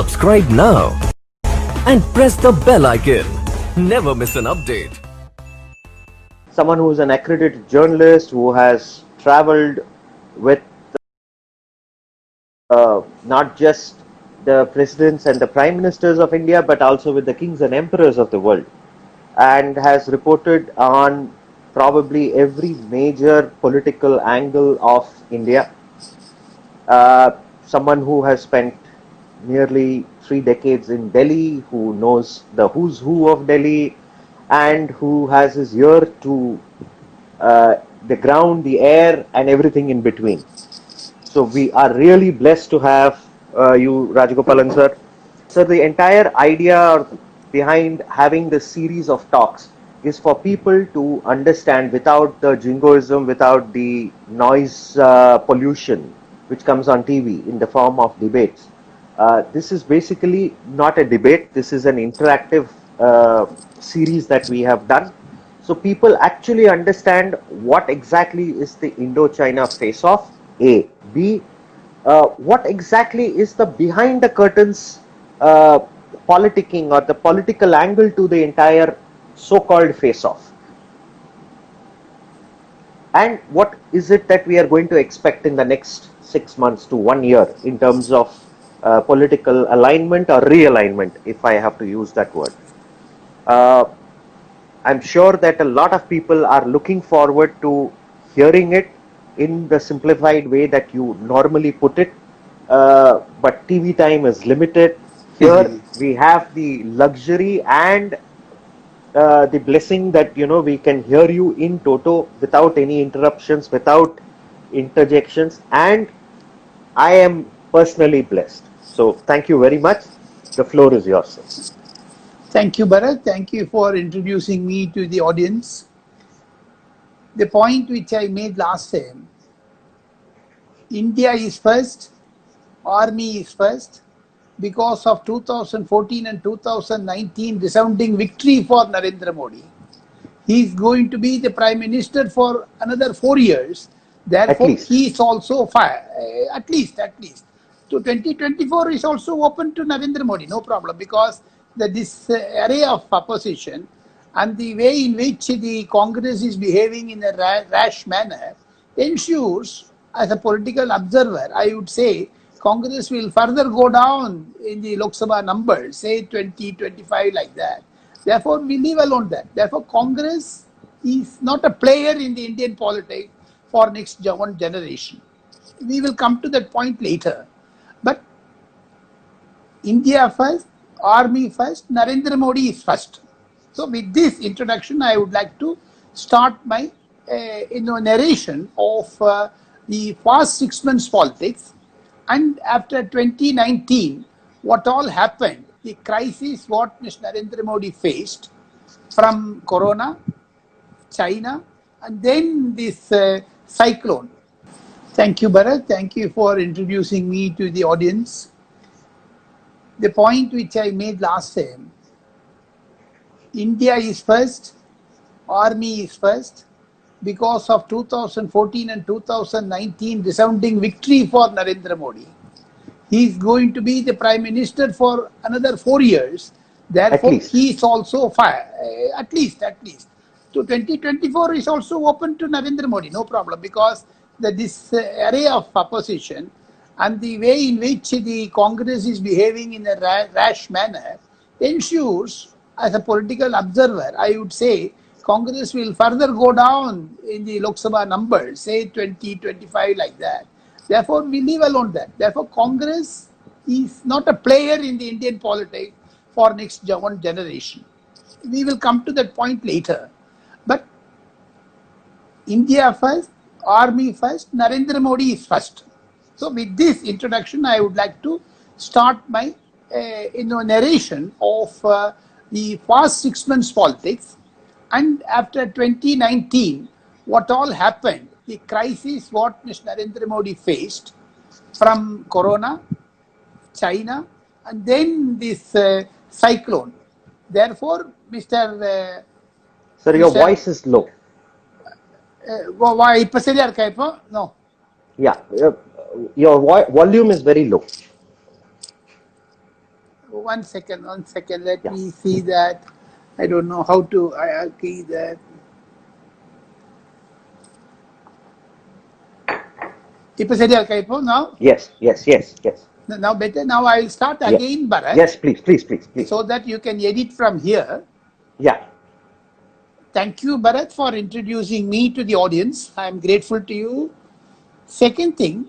Subscribe now and press the bell icon. Never miss an update. Someone who is an accredited journalist who has traveled with not just the presidents and the prime ministers of India, but also with the kings and emperors of the world, and has reported on probably every major political angle of India. Someone who has spent nearly 3 decades in Delhi, who knows the who's who of Delhi, and who has his ear to the ground, the air, and everything in between. So we are really blessed to have you, Rajagopalan sir. So the entire idea behind having this series of talks is for people to understand without the jingoism, without the noise pollution which comes on TV in the form of debates. This is basically not a debate. This is an interactive series that we have done. So people actually understand what exactly is the Indo-China face-off, A. B. What exactly is the behind the curtains politicking or the political angle to the entire so-called face-off. And what is it that we are going to expect in the next 6 months to 1 year in terms of political alignment or realignment, if I have to use that word. I'm sure that a lot of people are looking forward to hearing it in the simplified way that you normally put it, but TV time is limited. Here we have the luxury and the blessing that we can hear you in toto without any interruptions, without interjections, and I am personally blessed. So thank you very much. The floor is yours, sir. Thank you, Bharat. Thank you for introducing me to the audience. The point which I made last time, India is first, Army is first, because of 2014 and 2019 resounding victory for Narendra Modi. He is going to be the Prime Minister for another 4 years. Therefore, he is also at least. So 2024 is also open to Narendra Modi, no problem, because this array of opposition and the way in which the Congress is behaving in a rash manner ensures, as a political observer, I would say Congress will further go down in the Lok Sabha numbers, say 20, 25 like that. Therefore, we leave alone that. Therefore, Congress is not a player in the Indian politics for next one generation. We will come to that point later. But India first, Army first, Narendra Modi is first. So with this introduction, I would like to start my narration of the past 6 months politics, and after 2019, what all happened, the crisis what Mr. Narendra Modi faced from Corona, China, and then this cyclone. Thank you, Bharat. Thank you for introducing me to the audience. The point which I made last time, India is first, Army is first, because of 2014 and 2019 resounding victory for Narendra Modi. He is going to be the Prime Minister for another 4 years. Therefore, he is also at least. So 2024 is also open to Narendra Modi, no problem, because this array of opposition and the way in which the Congress is behaving in a rash manner ensures, as a political observer, I would say Congress will further go down in the Lok Sabha numbers, say 20, 25 like that. Therefore, we leave alone that. Therefore, Congress is not a player in the Indian politics for next one generation. We will come to that point later. But India first, Army first, Narendra Modi is first. So with this introduction, I would like to start my narration of the past 6 months politics, and after 2019, what all happened, the crisis what Mr. Narendra Modi faced from Corona, China, and then this cyclone. Therefore, Mr. Sir, your voice is low. Why? No. Yeah, your volume is very low. one second. Let Yeah. me see that. I don't know how to key that. Ipo serial kaipo now. Yes, yes, yes, yes. Now better. Now I will start Yeah. again, Bharat, Yes, please, please, please, please. so that you can edit from here. Yeah. Thank you, Bharat, for introducing me to the audience. I am grateful to you. Second thing,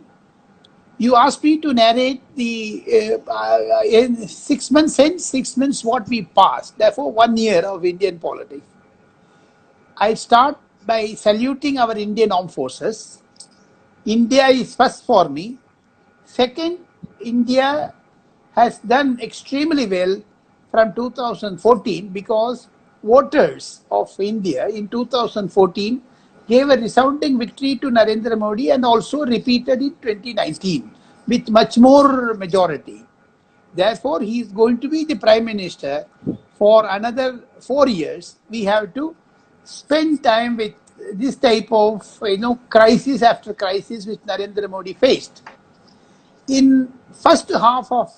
you asked me to narrate the in 6 months since 6 months what we passed. Therefore, 1 year of Indian politics. I start by saluting our Indian armed forces. India is first for me. Second, India has done extremely well from 2014 because voters of India in 2014 gave a resounding victory to Narendra Modi and also repeated in 2019 with much more majority. Therefore, he is going to be the Prime Minister for another 4 years. We have to spend time with this type of crisis after crisis which Narendra Modi faced. In first half of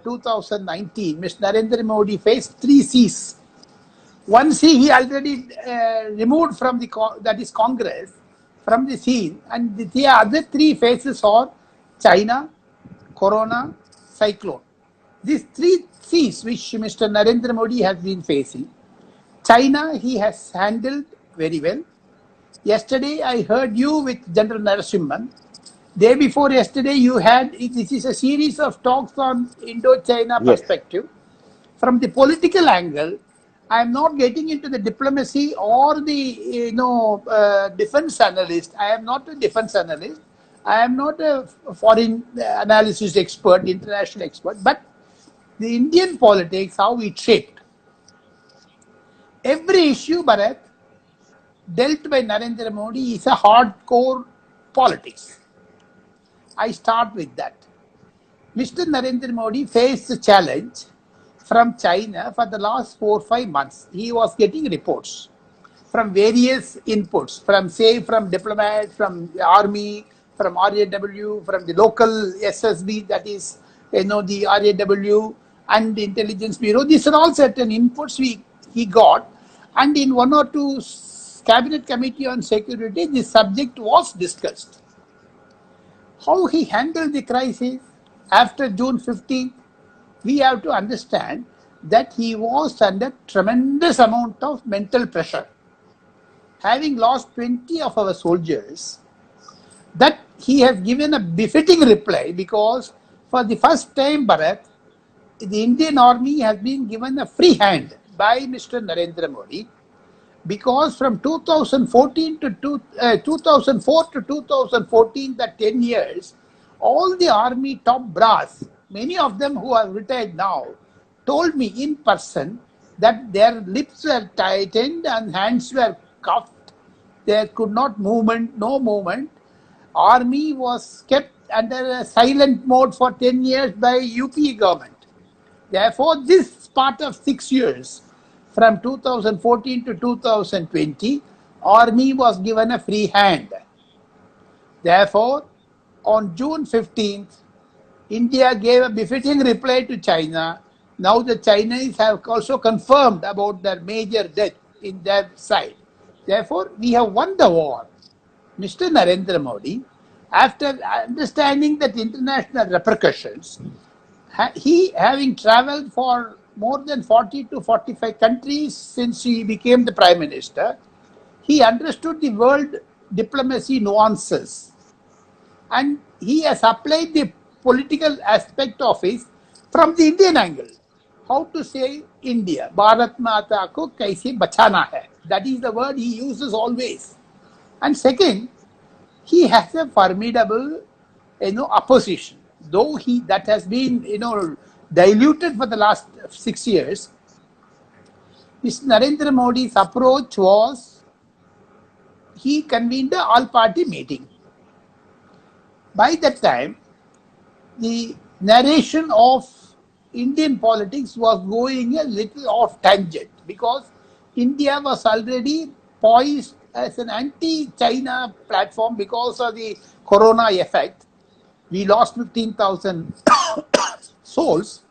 2019, Mr. Narendra Modi faced 3 Cs. One C he already removed from that is Congress from the scene, and the other 3 phases are China, Corona, Cyclone. These 3 Cs which Mr. Narendra Modi has been facing. China he has handled very well. Yesterday I heard you with General Narasimhan. Day before yesterday you had, this is a series of talks on Indo-China Yes. perspective. From the political angle, I am not getting into the diplomacy or the defense analyst. I am not a defense analyst. I am not a foreign analysis expert, international expert, but the Indian politics, how it shaped. Every issue, Bharat, dealt by Narendra Modi is a hardcore politics. I start with that. Mr. Narendra Modi faced the challenge from China for the last 4-5 months. He was getting reports from various inputs, from diplomats, from the army, from RAW, from the local SSB, that is, the RAW and the intelligence bureau. These are all certain inputs he got, and in 1 or 2 cabinet committee on security, this subject was discussed. How he handled the crisis after June 15th, we have to understand that he was under tremendous amount of mental pressure. Having lost 20 of our soldiers, that he has given a befitting reply, because for the first time, Bharat, the Indian army has been given a free hand by Mr. Narendra Modi, because from 2004 to 2014, the 10 years, all the army top brass, many of them who are retired now, told me in person that their lips were tightened and hands were cuffed. There could not no movement. Army was kept under a silent mode for 10 years by UP government. Therefore, this part of 6 years, from 2014 to 2020, army was given a free hand. Therefore, on June 15th, India gave a befitting reply to China. Now the Chinese have also confirmed about their major death in their side. Therefore, we have won the war. Mr. Narendra Modi, after understanding that international repercussions, he, having traveled for more than 40 to 45 countries since he became the Prime Minister, he understood the world diplomacy nuances, and he has applied the political aspect of it from the Indian angle. How to say India, Bharat Mata ko kaise bachana hai. That is the word he uses always. And second, he has a formidable, opposition. Though that has been, diluted for the last 6 years. Mr. Narendra Modi's approach was, he convened an all-party meeting. By that time, the narration of Indian politics was going a little off tangent, because India was already poised as an anti-China platform because of the corona effect. We lost 15,000 souls.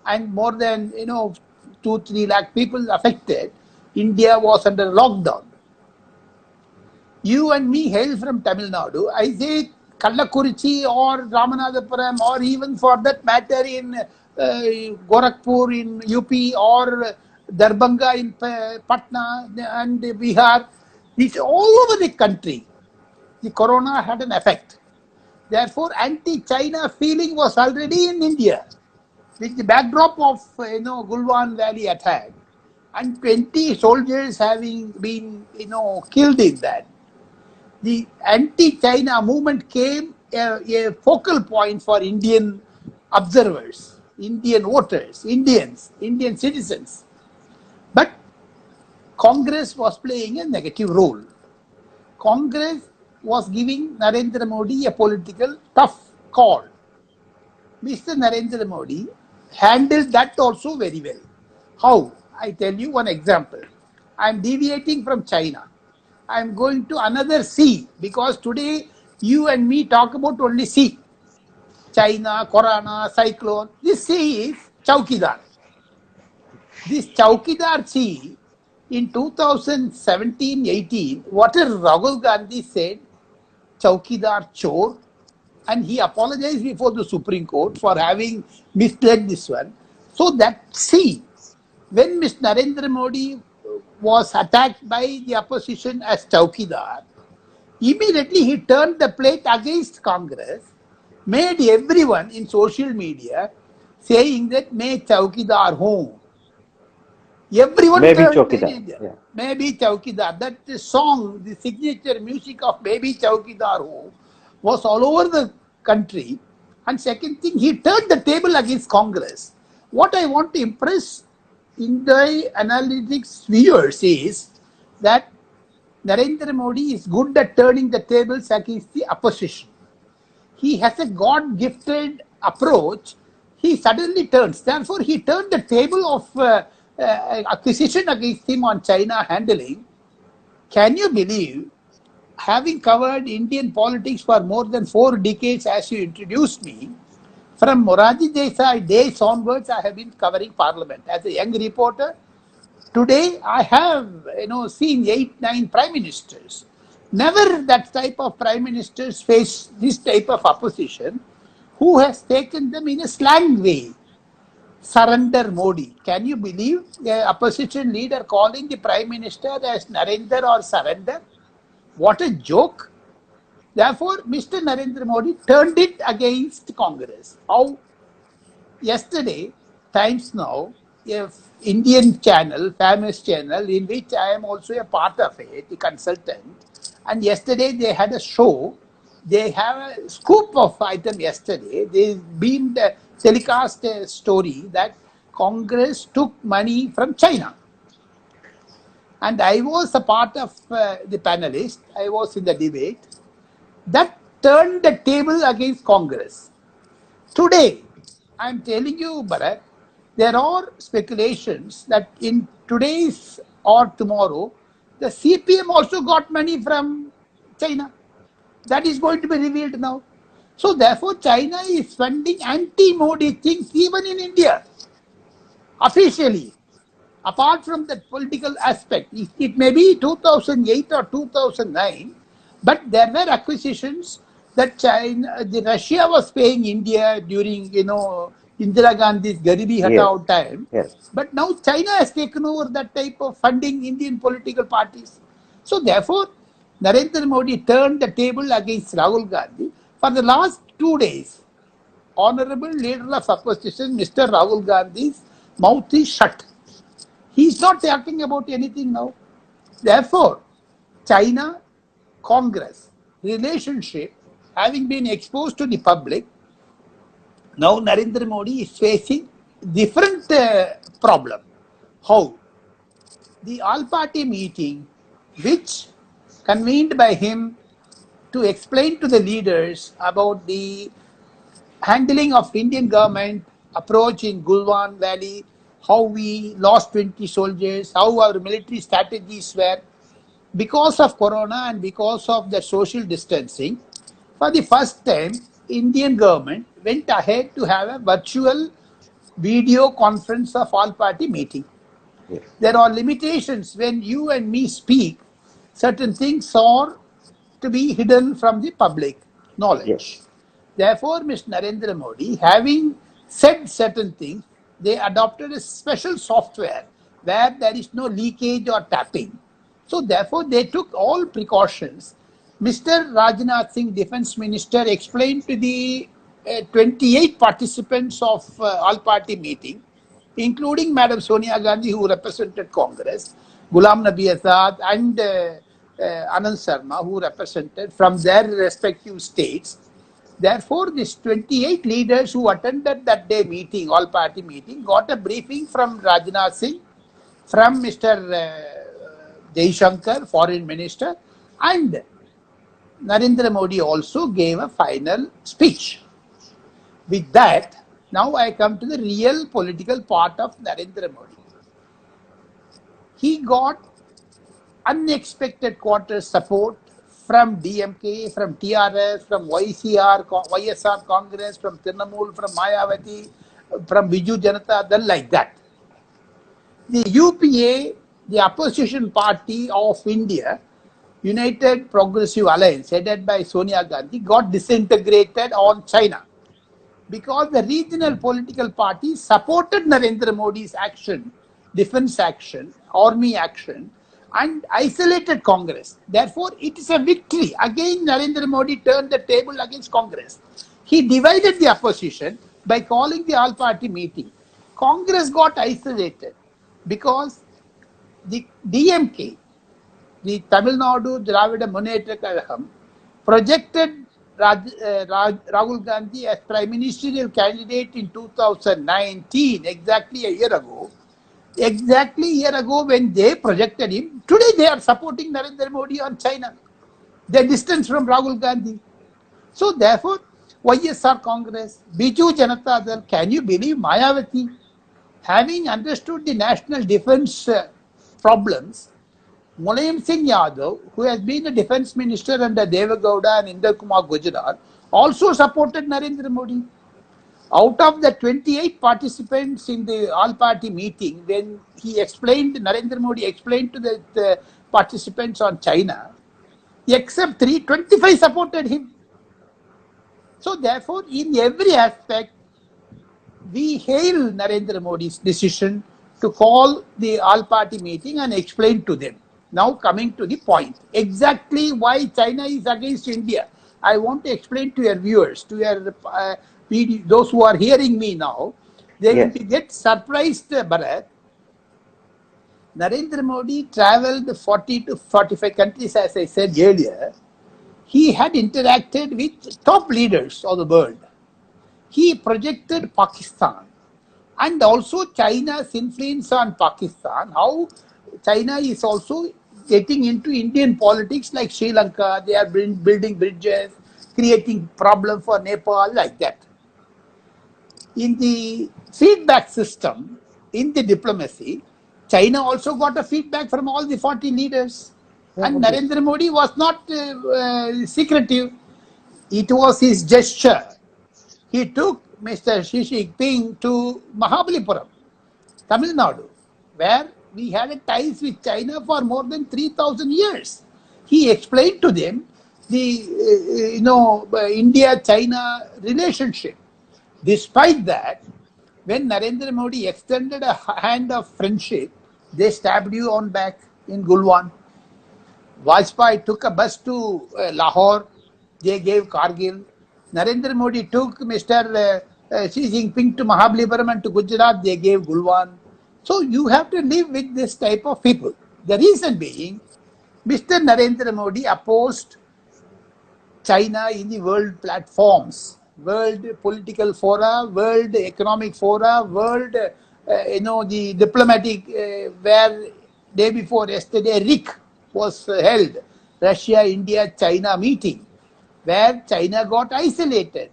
and more than 2-3 lakh people affected. India was under lockdown. You and me hail from Tamil Nadu. I say Kallakurichi or Ramanathapuram or even for that matter in Gorakhpur in UP or Darbhanga in Patna and Bihar. It's all over the country. The corona had an effect. Therefore, anti-China feeling was already in India. With the backdrop of Gulwan Valley attack and 20 soldiers having been killed in that, the anti-China movement came a focal point for Indian observers, Indian voters, Indian citizens. But Congress was playing a negative role. Congress was giving Narendra Modi a political tough call. Mr. Narendra Modi handled that also very well. How? I tell you one example. I am deviating from China. I am going to another sea because today you and me talk about only sea. China, Corona, cyclone. This sea is Chowkidar. This Chowkidar sea in 2017-18, what Rahul Gandhi said, Chowkidar chore, and he apologized before the Supreme Court for having misled this one. So that sea, when Mr. Narendra Modi was attacked by the opposition as Chowkidar, immediately he turned the plate against Congress, made everyone in social media saying that "May Chowkidar home." Everyone Maybe turned Chowkidar. Yeah. Maybe Chowkidar. That song, the signature music of Maybe Chowkidar home, was all over the country. And second thing, he turned the table against Congress. What I want to impress India analytics viewers is that Narendra Modi is good at turning the tables against the opposition. He has a God-gifted approach. He suddenly turns. Therefore, he turned the table of acquisition against him on China handling. Can you believe, having covered Indian politics for more than 4 decades as you introduced me, from Morarji Desai days onwards, I have been covering Parliament as a young reporter. Today, I have seen 8-9 prime ministers. Never that type of prime ministers face this type of opposition, who has taken them in a slang way. Surrender Modi. Can you believe the opposition leader calling the prime minister as Narendra or Surrender? What a joke. Therefore, Mr. Narendra Modi turned it against Congress. How? Yesterday, Times Now, a Indian channel, famous channel, in which I am also a part of it, a consultant, and yesterday they had a show. They have a scoop of item yesterday. They beamed telecast a story that Congress took money from China. And I was a part of the panelists. I was in the debate. That turned the table against Congress. Today, I am telling you, Bharat, there are speculations that in today's or tomorrow, the CPM also got money from China. That is going to be revealed now. So therefore, China is funding anti-Modi things even in India, officially. Apart from that political aspect, it may be 2008 or 2009, but there were acquisitions that Russia was paying India during, Indira Gandhi's Garibi Hatao time. Yes. But now China has taken over that type of funding Indian political parties. So therefore, Narendra Modi turned the table against Rahul Gandhi. For the last 2 days, Honorable Leader of Opposition, Mr. Rahul Gandhi's mouth is shut. He is not talking about anything now. Therefore, China, Congress, relationship having been exposed to the public, now Narendra Modi is facing different problem. How? The all-party meeting, which convened by him to explain to the leaders about the handling of Indian government approach in Gulwan Valley, how we lost 20 soldiers, how our military strategies were. Because of Corona and because of the social distancing, for the first time, Indian government went ahead to have a virtual video conference of all party meeting. Yes. There are limitations when you and me speak. Certain things are to be hidden from the public knowledge. Yes. Therefore, Mr. Narendra Modi, having said certain things, they adopted a special software where there is no leakage or tapping. So, therefore, they took all precautions. Mr. Rajnath Singh, Defense Minister, explained to the 28 participants of all-party meeting, including Madam Sonia Gandhi, who represented Congress, Ghulam Nabi Azad, and Anand Sharma, who represented from their respective states. Therefore, these 28 leaders who attended that day meeting, all-party meeting, got a briefing from Rajnath Singh, from Mr. Jaishankar, Foreign Minister, and Narendra Modi also gave a final speech. With that, now I come to the real political part of Narendra Modi. He got unexpected quarter support from DMK, from TRS, from YSR Congress, from Trinamool, from Mayawati, from Biju Janata Dal, like that. The UPA, the opposition party of India, United Progressive Alliance, headed by Sonia Gandhi, got disintegrated on China because the regional political parties supported Narendra Modi's action, defense action, army action, and isolated Congress. Therefore, it is a victory. Again, Narendra Modi turned the table against Congress. He divided the opposition by calling the all-party meeting. Congress got isolated because the DMK, the Tamil Nadu Dravida Munnetra Kazhagam, projected Rahul Gandhi as prime ministerial candidate in 2019, exactly a year ago. Exactly a year ago when they projected him, today they are supporting Narendra Modi on China. They are distant from Rahul Gandhi. So therefore, YSR Congress, Biju Janata Dal, can you believe Mayawati, having understood the national defense problems, Mulayam Singh Yadav, who has been a defense minister under Devagowda and Inder Kumar Gujarat, also supported Narendra Modi. Out of the 28 participants in the all-party meeting, when he explained, Narendra Modi explained to the participants on China, except 25 supported him. So therefore, in every aspect, we hail Narendra Modi's decision to call the all-party meeting and explain to them. Now coming to the point, exactly why China is against India. I want to explain to your viewers, to your those who are hearing me now, they will get surprised, Bharat. Narendra Modi traveled 40 to 45 countries, as I said earlier. He had interacted with top leaders of the world. He projected Pakistan and also China's influence on Pakistan, how China is also getting into Indian politics like Sri Lanka. They are building bridges, creating problem for Nepal, like that. In the feedback system, in the diplomacy, China also got a feedback from all the 40 leaders. And Narendra Modi was not secretive. It was his gesture. He took Mr. Xi Jinping to Mahabalipuram, Tamil Nadu, where we had ties with China for more than 3,000 years. He explained to them the India-China relationship. Despite that, when Narendra Modi extended a hand of friendship, they stabbed you on back in Gulwan. Vajpayee took a bus to Lahore, they gave Kargil. Narendra Modi took Mr. Xi Jinping to Mahabalipuram and to Gujarat, they gave Gulwan. So you have to live with this type of people. The reason being, Mr. Narendra Modi opposed China in the world platforms, world political fora, world economic fora, world, the diplomatic, where day before yesterday, RIC was held, Russia, India, China meeting, where China got isolated.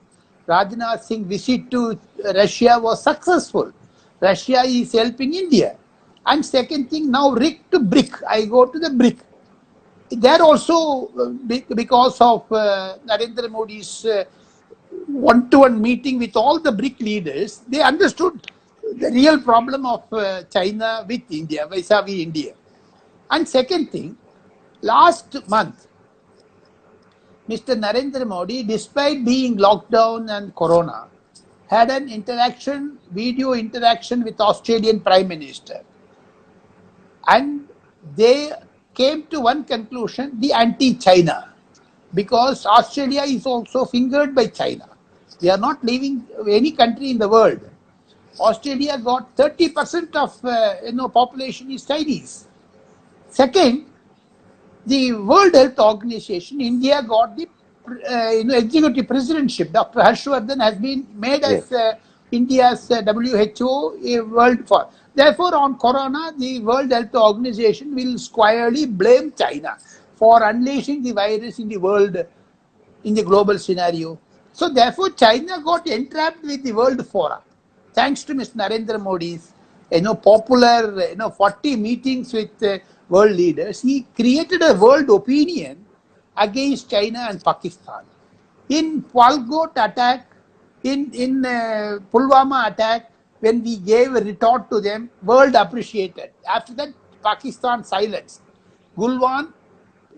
Rajnath Singh visit to Russia was successful. Russia is helping India. And second thing, now RIC to BRIC. I go to the BRIC. There also, because of Narendra Modi's one-to-one meeting with all the BRIC leaders, they understood the real problem of China with India, vis-a-vis India. And second thing, last month, Mr. Narendra Modi, despite being locked down and corona, had an interaction, video interaction with Australian Prime Minister. And they came to one conclusion, the anti-China, because Australia is also fingered by China. They are not leaving any country in the world. Australia got 30% of population is Chinese. Second, the World Health Organization, India got the executive presidentship. Dr. Harshvardhan has been made as India's WHO World for. Therefore, on corona, the World Health Organization will squarely blame China for unleashing the virus in the world, in the global scenario. So, therefore, China got entrapped with the world fora. Thanks to Mr. Narendra Modi's, popular, 40 meetings with world leaders, he created a world opinion against China and Pakistan. In Palgot attack, in Pulwama attack, when we gave a retort to them, world appreciated. After that, Pakistan silenced. Gulwan,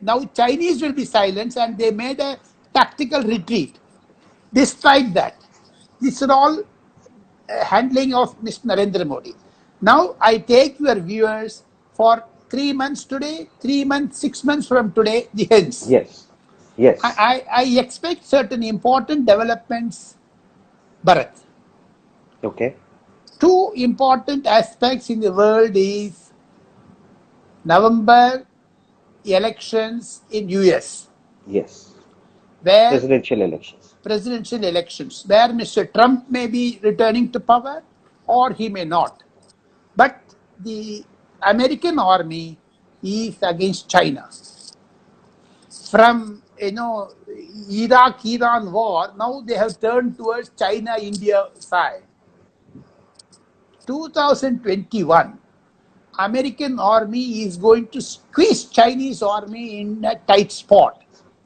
now Chinese will be silenced, and they made a tactical retreat. Despite that, this is all handling of Mr. Narendra Modi. Now, I take your viewers for 3 months today, 3 months, 6 months from today, the hence. Yes. Yes. I expect certain important developments, Bharat. Okay. Two important aspects in the world is November elections in US. Yes. Where Presidential elections. Where Mr. Trump may be returning to power or he may not. But the American army is against China. From Iraq-Iran war, now they have turned towards China-India side. 2021, American army is going to squeeze Chinese army in a tight spot.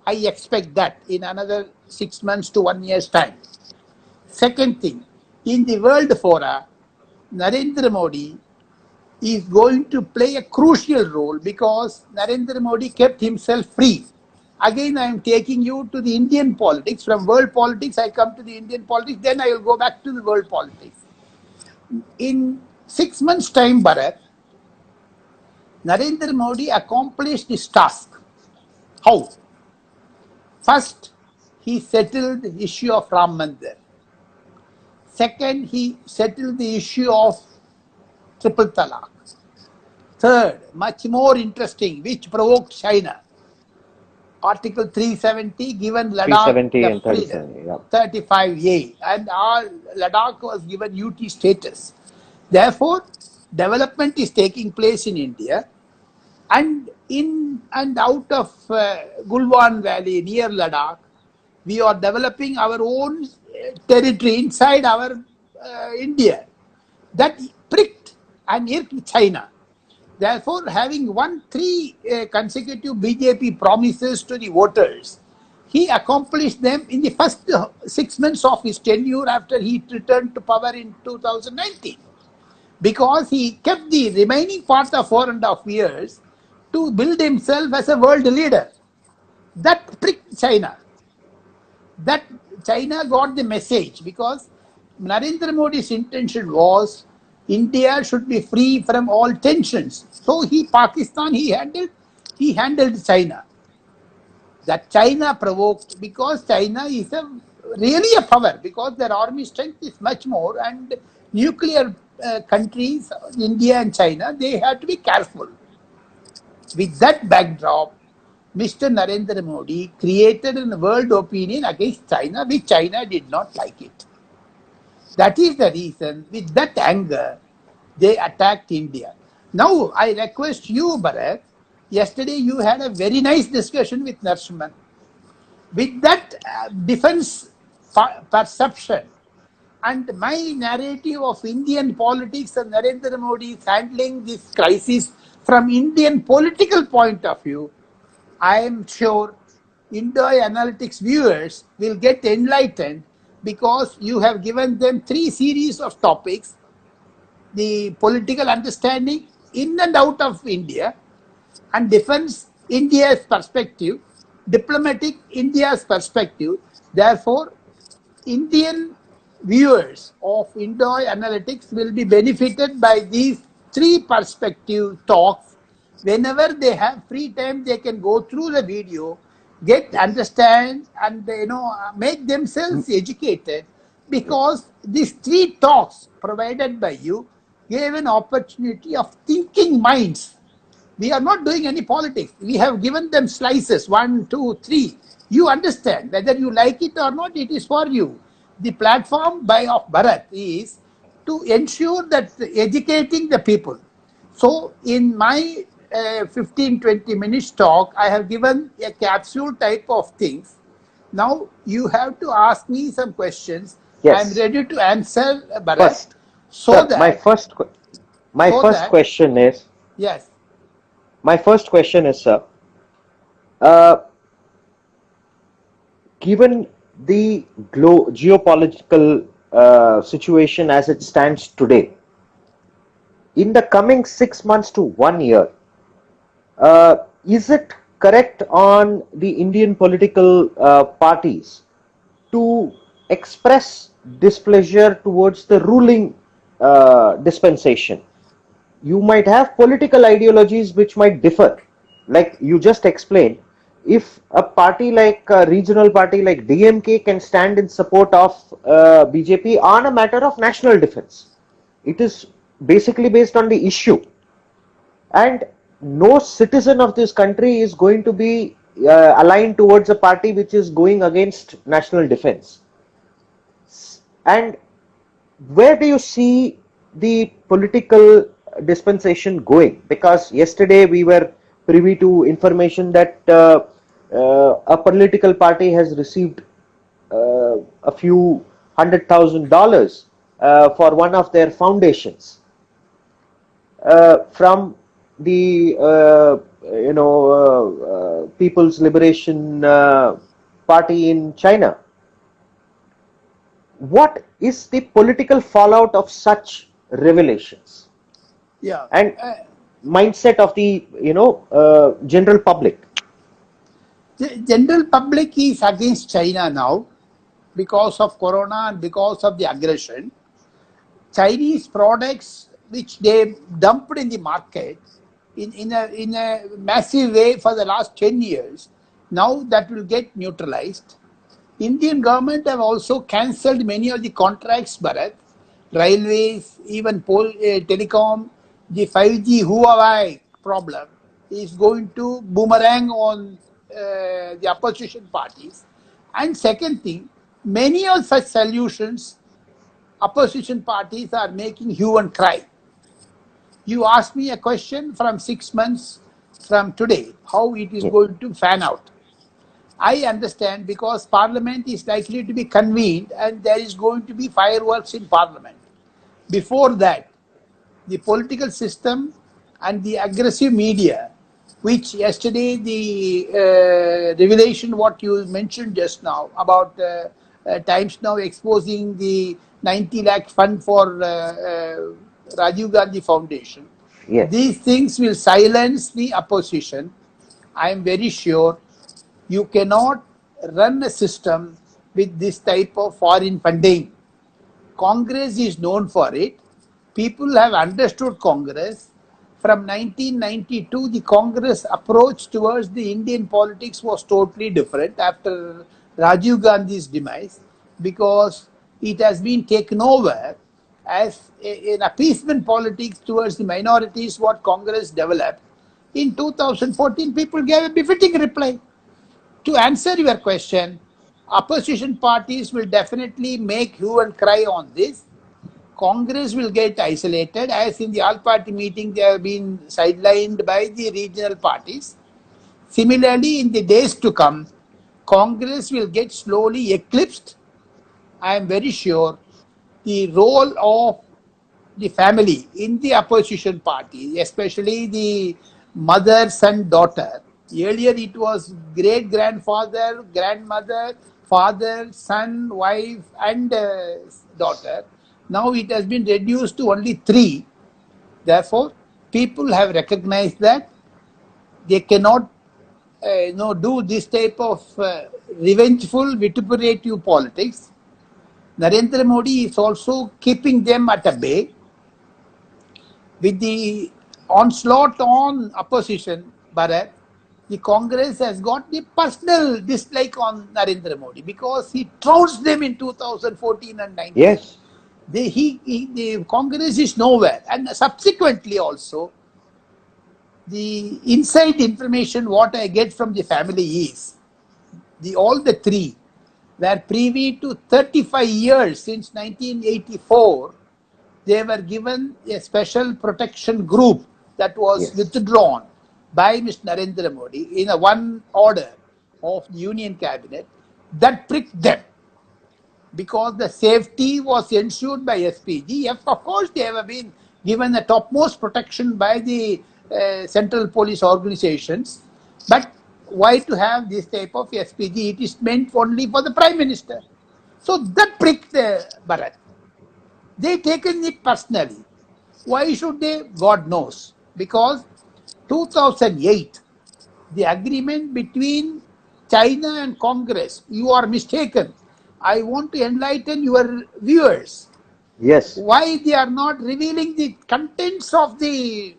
I expect that in another 6 months to 1 year's time. Second thing, in the world fora, Narendra Modi is going to play a crucial role because Narendra Modi kept himself free. Again, I am taking you to the Indian politics. From world politics, I come to the Indian politics, then I will go back to the world politics. In 6 months' time, Bharat, Narendra Modi accomplished this task. How? First, he settled the issue of Ram Mandir. Second, he settled the issue of triple talaq. Third, much more interesting, which provoked China, Article 370 given Ladakh 370 and 37, yeah. 35A, and all Ladakh was given UT status. Therefore, development is taking place in India, and in and out of Gulwan Valley near Ladakh, we are developing our own territory inside our India. That pricked and irked China. Therefore, having won 3 consecutive BJP promises to the voters, he accomplished them in the first 6 months of his tenure after he returned to power in 2019. Because he kept the remaining part of 4.5 years to build himself as a world leader. That pricked China. That China got the message because Narendra Modi's intention was India should be free from all tensions. So he handled China. That China provoked because China is really a power because their army strength is much more, and nuclear countries, India and China, they have to be careful. With that backdrop, Mr. Narendra Modi created a world opinion against China, which China did not like it. That is the reason, with that anger, they attacked India. Now, I request you, Bharat, yesterday you had a very nice discussion with Narasimhan. With that defense perception and my narrative of Indian politics and Narendra Modi is handling this crisis from Indian political point of view, I am sure Indo-Analytics viewers will get enlightened because you have given them 3 series of topics the political understanding in and out of India, and defense India's perspective, diplomatic India's perspective. Therefore, Indian viewers of Indo Analytics will be benefited by these three perspective talks. Whenever they have free time, they can go through the video, understand, and make themselves educated, because these three talks provided by you gave an opportunity of thinking minds. We are not doing any politics. We have given them slices, 1, 2, 3. You understand whether you like it or not, it is for you. The platform of Bharat is to ensure that educating the people. So in my 15-20 minutes talk, I have given a capsule type of things. Now you have to ask me some questions. Yes. I am ready to answer, Bharat. First, So sir, that my first question is, yes. sir, uh, given the geopolitical situation as it stands today, in the coming 6 months to 1 year, is it correct on the Indian political parties to express displeasure towards the ruling dispensation? You might have political ideologies which might differ, like you just explained. If a party like a regional party like DMK can stand in support of BJP on a matter of national defense, it is basically based on the issue, and no citizen of this country is going to be aligned towards a party which is going against national defense. And where do you see the political dispensation going? Because yesterday we were privy to information that a political party has received a few $100,000 for one of their foundations from the People's Liberation Party in China. What is the political fallout of such revelations? Yeah. And mindset of the general public? The general public is against China now because of Corona and because of the aggression. Chinese products which they dumped in the market in a massive way for the last 10 years, now that will get neutralized. Indian government have also cancelled many of the contracts, Bharat, railways, even telecom. The 5G Huawei problem is going to boomerang on the opposition parties. And second thing, many of such solutions opposition parties are making hue and cry. You asked me a question from 6 months from today, how it is going to fan out. I understand, because Parliament is likely to be convened and there is going to be fireworks in Parliament. Before that, the political system and the aggressive media, which yesterday the revelation what you mentioned just now about Times Now exposing the 90 lakh fund for Rajiv Gandhi Foundation. Yes. These things will silence the opposition. I am very sure you cannot run a system with this type of foreign funding. Congress is known for it. People have understood Congress. From 1992, the Congress approach towards the Indian politics was totally different after Rajiv Gandhi's demise, because it has been taken over as an appeasement politics towards the minorities, what Congress developed. In 2014, people gave a befitting reply. To answer your question, opposition parties will definitely make hue and cry on this. Congress will get isolated, as in the all-party meeting they have been sidelined by the regional parties. Similarly, in the days to come, Congress will get slowly eclipsed. I am very sure the role of the family in the opposition party, especially the mother, son, daughter. Earlier it was great-grandfather, grandmother, father, son, wife and daughter. Now it has been reduced to only 3. Therefore, people have recognized that they cannot do this type of revengeful, vituperative politics. Narendra Modi is also keeping them at a bay with the onslaught on opposition, Bharat. The Congress has got the personal dislike on Narendra Modi because he trounced them in 2014 and 19. Yes. The Congress is nowhere, and subsequently also the inside information what I get from the family is all the 3 were privy to 35 years since 1984. They were given a special protection group that was Yes. withdrawn by Mr. Narendra Modi in a one order of the Union Cabinet that pricked them because the safety was ensured by SPG. Of course, they have been given the topmost protection by the central police organizations. But why to have this type of SPG? It is meant only for the Prime Minister. So that pricked the Bharat. They taken it personally. Why should they? God knows. Because 2008, the agreement between China and Congress, you are mistaken. I want to enlighten your viewers. Yes. Why they are not revealing the contents of the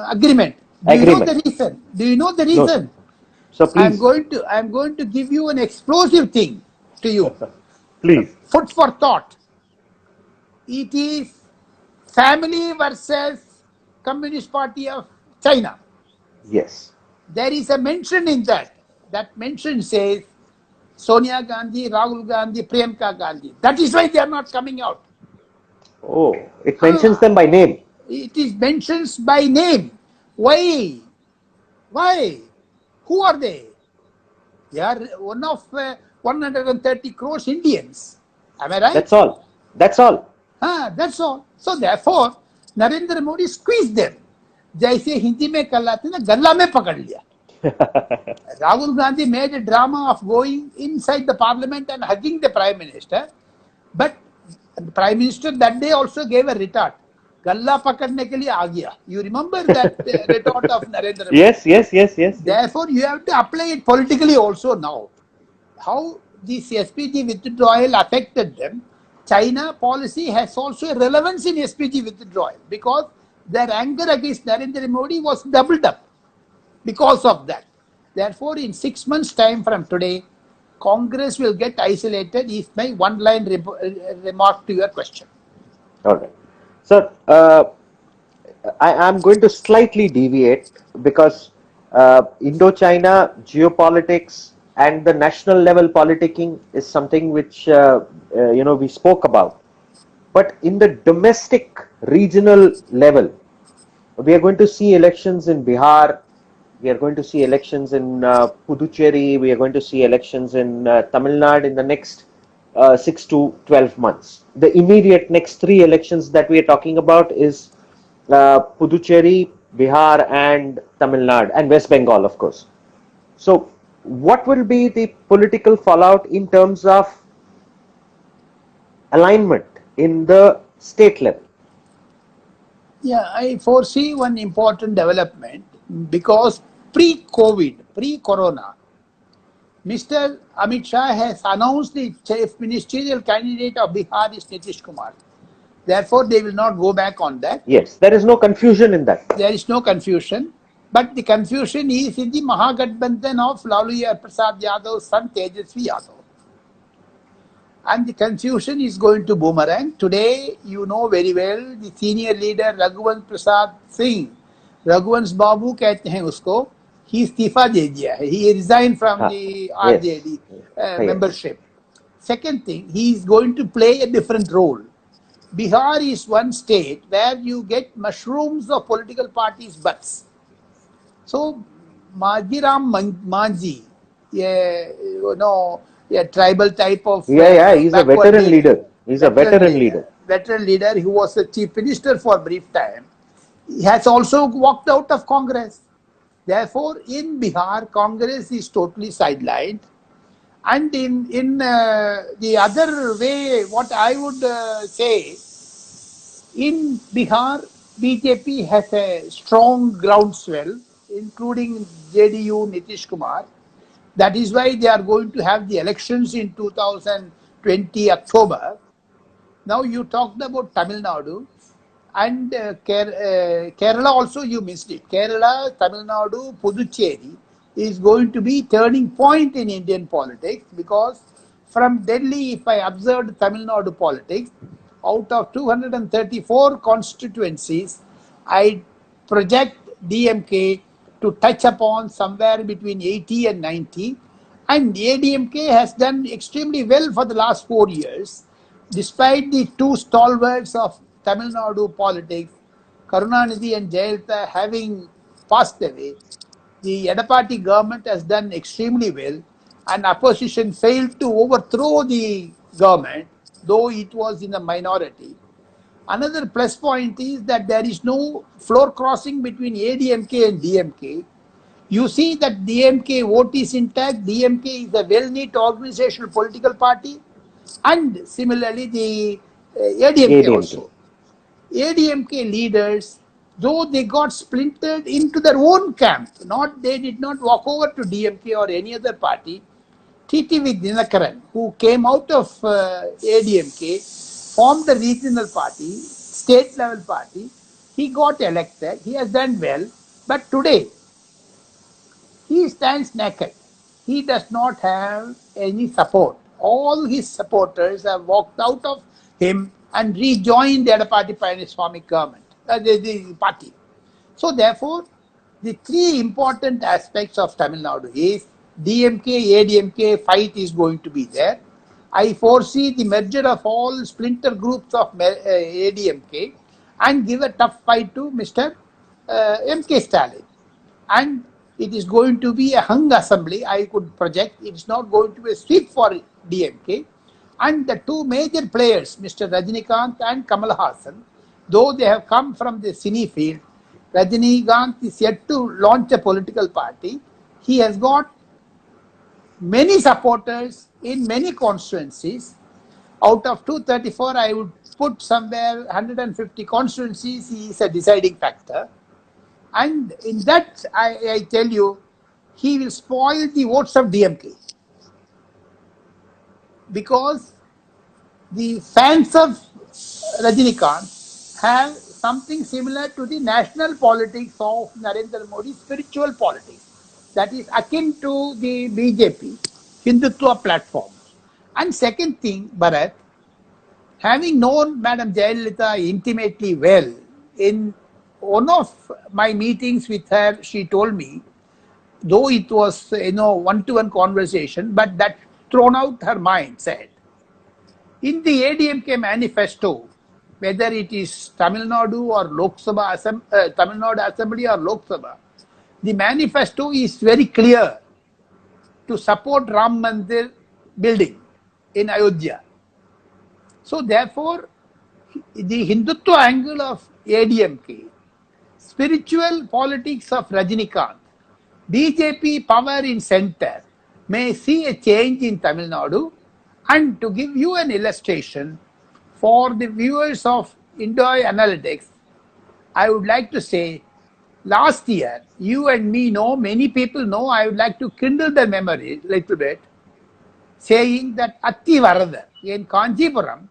agreement? Do you know the reason? Do you know the No. reason? So please. I'm going to give you an explosive thing to you. Please. Food for thought. It is family versus Communist Party of China. Yes. There is a mention in that. That mention says Sonia Gandhi, Rahul Gandhi, Priyanka Gandhi. That is why they are not coming out. Oh, it mentions them by name. It is mentions by name. Why? Why? Who are they? They are one of 130 crores Indians. Am I right? That's all. That's all. That's all. So therefore, Narendra Modi squeezed them. जैसे हिंदी में कहलाते ना गल्ला में पकड़ लिया. Rahul Gandhi made a drama of going inside the parliament and hugging the Prime Minister. But the Prime Minister that day also gave a retort. Galla pakadne ke liye aa gaya. You remember that retort of Narendra Modi? Yes. Therefore, you have to apply it politically also now. How this SPG withdrawal affected them, China policy has also a relevance in SPG withdrawal because their anger against Narendra Modi was doubled up because of that. Therefore, in 6 months' time from today, Congress will get isolated is my one-line remark to your question. All right. Sir, I am going to slightly deviate because Indo-China geopolitics and the national level politicking is something which we spoke about. But in the domestic regional level, we are going to see elections in Bihar. We are going to see elections in Puducherry. We are going to see elections in Tamil Nadu in the next 6 to 12 months. The immediate next 3 elections that we are talking about is Puducherry, Bihar and Tamil Nadu and West Bengal, of course. So what will be the political fallout in terms of alignment in the state level? Yeah, I foresee one important development because pre-COVID, pre-corona, Mr. Amit Shah has announced the chief ministerial candidate of Bihar is Nitish Kumar. Therefore, they will not go back on that. Yes, there is no confusion in that. There is no confusion. But the confusion is in the Mahagathbandhan of Lalu Prasad Yadav's son Tejasvi Yadav. And the confusion is going to boomerang. Today, you know very well, the senior leader Raghuvansh Prasad Singh, Raghuvansh Babu कहते हैं उसको, he इस्तीफा दे दिया है. He resigned from the RJD membership. Second thing, he is going to play a different role. Bihar is one state where you get mushrooms of political parties' butts. So, Majiram Manji, a tribal type of... he's a veteran leader. He's a veteran leader. Veteran leader who was the chief minister for a brief time. He has also walked out of Congress. Therefore, in Bihar, Congress is totally sidelined. And in the other way, what I would say, in Bihar, BJP has a strong groundswell, including JDU, Nitish Kumar. That is why they are going to have the elections in 2020 October. Now you talked about Tamil Nadu and Kerala also you missed it. Kerala, Tamil Nadu, Puducherry is going to be turning point in Indian politics because from Delhi, if I observed Tamil Nadu politics, out of 234 constituencies, I project DMK to touch upon somewhere between 80 and 90. And ADMK has done extremely well for the last 4 years. Despite the two stalwarts of Tamil Nadu politics, Karunanidhi and Jayalalitha having passed away, the Edapati government has done extremely well, and opposition failed to overthrow the government, though it was in a minority. Another plus point is that there is no floor crossing between ADMK and DMK. You see that DMK vote is intact. DMK is a well-knit organizational political party, and similarly the ADMK ADMK. also. ADMK leaders, though they got splintered into their own camp, they did not walk over to DMK or any other party. TTV Dinakaran, who came out of ADMK, formed a regional party, state level party. He got elected. He has done well. But today, he stands naked. He does not have any support. All his supporters have walked out of him and rejoined the Edapati Palaniswamy government, the party. So therefore, the three important aspects of Tamil Nadu is DMK, ADMK fight is going to be there. I foresee the merger of all splinter groups of ADMK and give a tough fight to Mr. MK Stalin. And it is going to be a hung assembly, I could project. It is not going to be a sweep for DMK. And the two major players, Mr. Rajinikanth and Kamal Hassan, though they have come from the cine field, Rajinikanth is yet to launch a political party. He has got many supporters in many constituencies. Out of 234, I would put somewhere 150 constituencies. He is a deciding factor. And in that, I tell you, he will spoil the votes of DMK. Because the fans of Rajinikanth have something similar to the national politics of Narendra Modi, spiritual politics. That is akin to the BJP, Hindutva platform. And second thing, Bharat, having known Madam Jayalalitha intimately well, in one of my meetings with her, she told me, though it was one-to-one conversation, but that thrown out her mind, said, in the ADMK manifesto, whether it is Tamil Nadu or Lok Sabha, Tamil Nadu Assembly or Lok Sabha, the manifesto is very clear to support Ram Mandir building in Ayodhya. So therefore, the Hindutva angle of ADMK, spiritual politics of Rajinikanth, BJP power in center may see a change in Tamil Nadu. And to give you an illustration for the viewers of Indoy Analytics, I would like to say, last year, you and me know, many people know, I would like to kindle their memory a little bit, saying that Atti Varadar in Kanjipuram,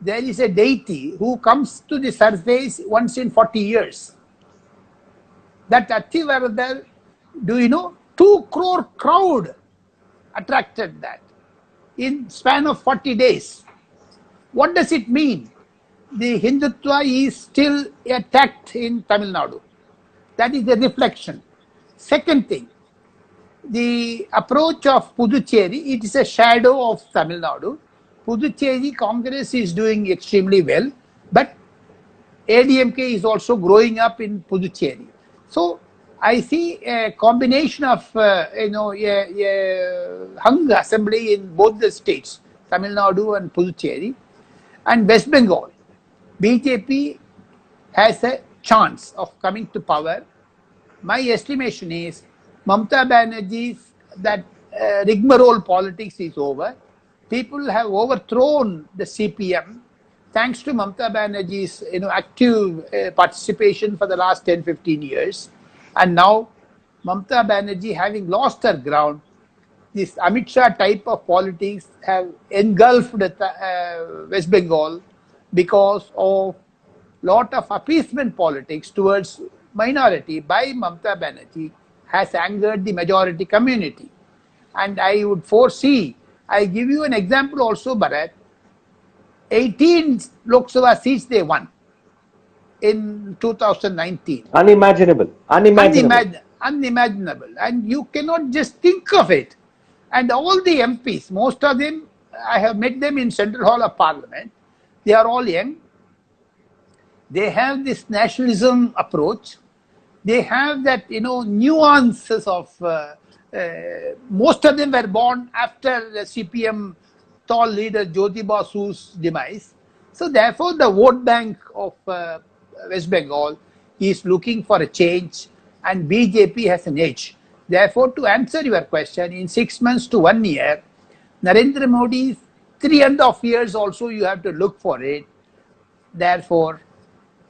there is a deity who comes to the surface once in 40 years. That Atti Varadar, do you know, 2 crore crowd attracted that in span of 40 days. What does it mean? The Hindutva is still attacked in Tamil Nadu. That is the reflection. Second thing, the approach of Puducherry, it is a shadow of Tamil Nadu. Puducherry Congress is doing extremely well, but ADMK is also growing up in Puducherry. So I see a combination of hung assembly in both the states, Tamil Nadu and Puducherry. And West Bengal, BJP has a chance of coming to power. My estimation is Mamata Banerjee's that rigmarole politics is over. People have overthrown the CPM thanks to Mamata Banerjee's active participation for the last 10-15 years. And now Mamata Banerjee, having lost her ground, this Amit Shah type of politics have engulfed West Bengal because of lot of appeasement politics towards minority by Mamata Banerjee has angered the majority community. And I would foresee, I give you an example also, Bharat, 18 Lok Sabha seats they won in 2019. Unimaginable. Unimaginable. And you cannot just think of it. And all the MPs, most of them, I have met them in Central Hall of Parliament. They are all young. They have this nationalism approach. They have that, nuances of, most of them were born after the CPM tall leader Jyoti Basu's demise. So therefore, the vote bank of West Bengal is looking for a change, and BJP has an edge. Therefore, to answer your question, in 6 months to 1 year, Narendra Modi's 3.5 years also you have to look for it. Therefore,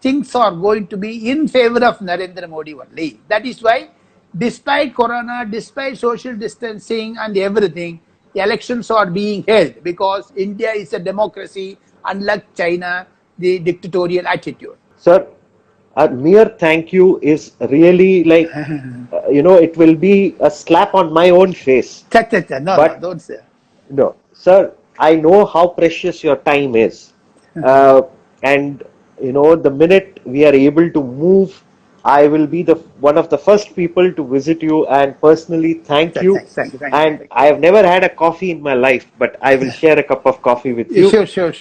things are going to be in favor of Narendra Modi only. That is why, despite Corona, despite social distancing and everything, the elections are being held because India is a democracy, unlike China, the dictatorial attitude. Sir, a mere thank you is really like, it will be a slap on my own face. No, don't say. No, sir, I know how precious your time is. And, the minute we are able to move, I will be one of the first people to visit you and personally thank you. Thank you. And I have never had a coffee in my life, but I will share a cup of coffee with you. Sure.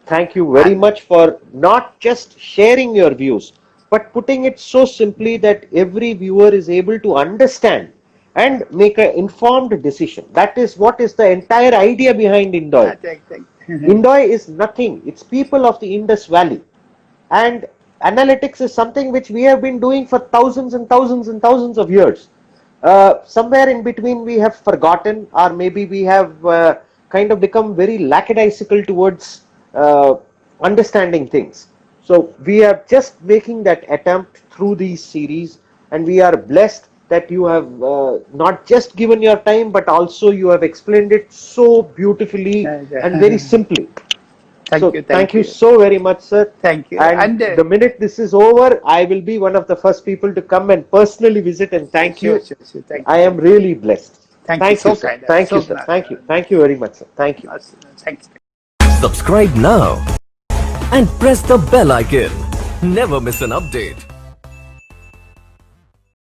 Thank you very much for not just sharing your views, but putting it so simply that every viewer is able to understand and make an informed decision. That is what is the entire idea behind Indoy. Indoy is nothing. It's people of the Indus Valley. And analytics is something which we have been doing for thousands and thousands and thousands of years. Somewhere in between we have forgotten, or maybe we have kind of become very lackadaisical towards understanding things. So we are just making that attempt through these series, and we are blessed that you have not just given your time, but also you have explained it so beautifully and very simply. Thank you so very much, sir. Thank you. And the minute this is over, I will be one of the first people to come and personally visit and thank you. Sure. Thank you. I am really blessed. Thank you, sir. kind. Thank you, sir. Thank you. Thank you very much, sir. Thank you. Thank you. Subscribe now and press the bell icon. Never miss an update.